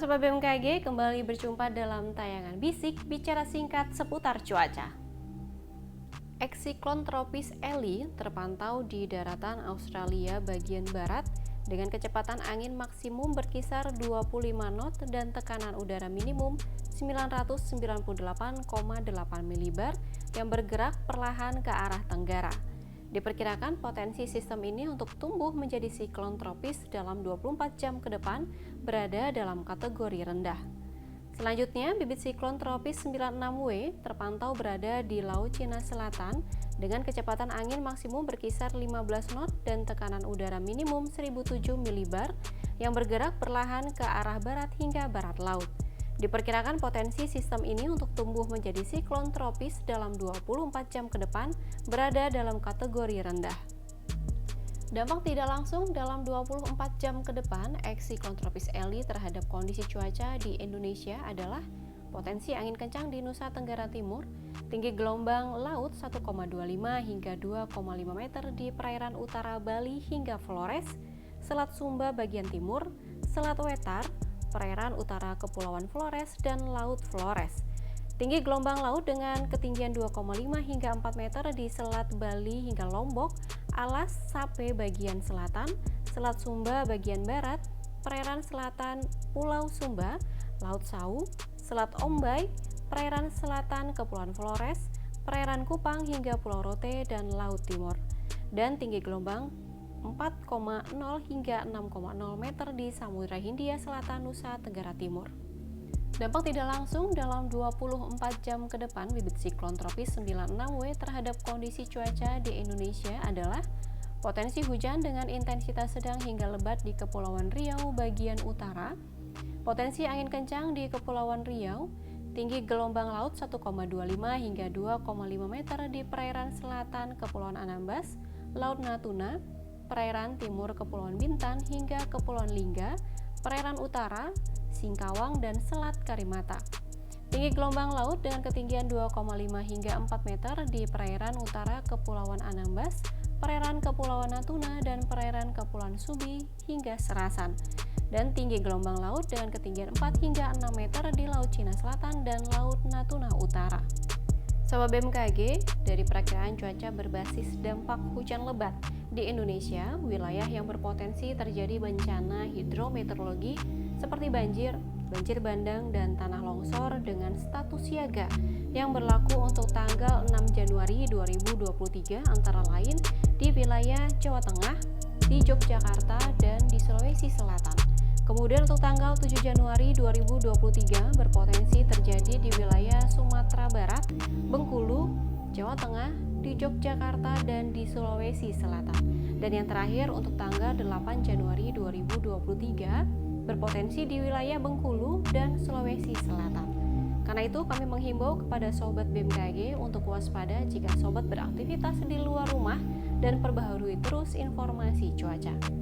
Sobat BMKG, kembali berjumpa dalam tayangan Bisik Bicara Singkat seputar cuaca. Siklon tropis Elly terpantau di daratan Australia bagian barat dengan kecepatan angin maksimum berkisar 25 knot dan tekanan udara minimum 998,8 milibar yang bergerak perlahan ke arah tenggara. Diperkirakan potensi sistem ini untuk tumbuh menjadi siklon tropis dalam 24 jam ke depan berada dalam kategori rendah. Selanjutnya, bibit siklon tropis 96W terpantau berada di Laut Cina Selatan dengan kecepatan angin maksimum berkisar 15 knot dan tekanan udara minimum 1007 milibar yang bergerak perlahan ke arah barat hingga barat laut. Diperkirakan potensi sistem ini untuk tumbuh menjadi siklon tropis dalam 24 jam ke depan berada dalam kategori rendah. Dampak tidak langsung dalam 24 jam ke depan siklon tropis Elly terhadap kondisi cuaca di Indonesia adalah potensi angin kencang di Nusa Tenggara Timur, tinggi gelombang laut 1,25 hingga 2,5 meter di perairan utara Bali hingga Flores, Selat Sumba bagian timur, Selat Wetar, perairan utara Kepulauan Flores, dan Laut Flores. Tinggi gelombang laut dengan ketinggian 2,5 hingga 4 meter di Selat Bali hingga Lombok, Alas Sape bagian selatan, Selat Sumba bagian barat, perairan selatan Pulau Sumba, Laut Sau, Selat Ombai, perairan selatan Kepulauan Flores, perairan Kupang hingga Pulau Rote, dan Laut Timur. Dan tinggi gelombang 4,0 hingga 6,0 meter di Samudra Hindia Selatan Nusa Tenggara Timur. Dampak tidak langsung dalam 24 jam ke depan bibit siklon tropis 96W terhadap kondisi cuaca di Indonesia adalah potensi hujan dengan intensitas sedang hingga lebat di Kepulauan Riau bagian utara, potensi angin kencang di Kepulauan Riau, tinggi gelombang laut 1,25 hingga 2,5 meter di perairan selatan Kepulauan Anambas, Laut Natuna, perairan timur Kepulauan Bintan hingga Kepulauan Lingga, perairan utara, Singkawang, dan Selat Karimata. Tinggi gelombang laut dengan ketinggian 2,5 hingga 4 meter di perairan utara Kepulauan Anambas, perairan Kepulauan Natuna, dan perairan Kepulauan Subi hingga Serasan. Dan tinggi gelombang laut dengan ketinggian 4 hingga 6 meter di Laut Cina Selatan dan Laut Natuna Utara. Sobat BMKG, dari perakiraan cuaca berbasis dampak hujan lebat di Indonesia, wilayah yang berpotensi terjadi bencana hidrometeorologi seperti banjir, banjir bandang, dan tanah longsor dengan status siaga yang berlaku untuk tanggal 6 Januari 2023 antara lain di wilayah Jawa Tengah, di Yogyakarta, dan di Sulawesi Selatan. Kemudian untuk tanggal 7 Januari 2023 berpotensi terjadi di wilayah Sumatera Barat, Bengkulu, Jawa Tengah, di Yogyakarta, dan di Sulawesi Selatan. Dan yang terakhir untuk tanggal 8 Januari 2023 berpotensi di wilayah Bengkulu dan Sulawesi Selatan. Karena itu kami menghimbau kepada Sobat BMKG untuk waspada jika Sobat beraktivitas di luar rumah dan perbaharui terus informasi cuaca.